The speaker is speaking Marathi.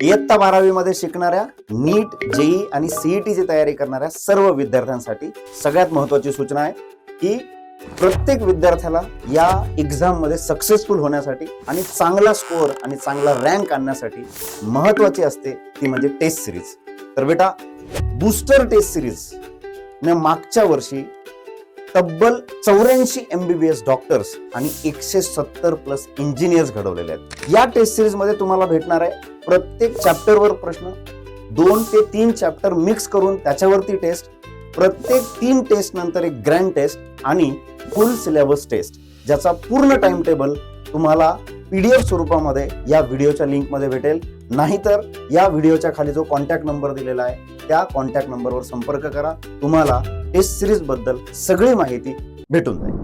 इयत्ता 12वी मध्ये शिकणाऱ्या नीट, जेई आणि सीईटीची तयारी करणाऱ्या सर्व विद्यार्थ्यांसाठी सगळ्यात महत्त्वाची सूचना आहे की प्रत्येक विद्यार्थ्याला या एक्झाम मध्ये सक्सेसफुल होण्यासाठी आणि चांगला स्कोअर आणि चांगला रँक आणण्यासाठी महत्त्वाची असते ती म्हणजे टेस्ट सिरीज. तर बेटा, बूस्टर टेस्ट सिरीज ने मागच्या वर्षी तब्बल 84 MBBS डॉक्टर्स आणि 170 प्लस इंजिनियर्स घडवलेले आहेत. या टेस्ट सिरीज मध्ये तुम्हाला भेटणार आहे प्रत्येक चॅप्टरवर प्रश्न, 2 ते 3 चॅप्टर मिक्स करून त्याच्यावरती टेस्ट, प्रत्येक 3 टेस्ट नंतर एक ग्रँड टेस्ट आणि फुल सिलेबस टेस्ट, ज्याचा पूर्ण टाइम टेबल तुम्हाला PDF स्वरूपामध्ये या व्हिडिओच्या लिंक मध्ये भेटेल. नाहीतर या व्हिडिओच्या खाली जो कॉन्टॅक्ट नंबर दिलेला आहे त्या कॉन्टॅक्ट नंबरवर संपर्क करा. तुम्हाला टेस्ट सिरीज बद्दल सगळी माहिती भेटून जाईल.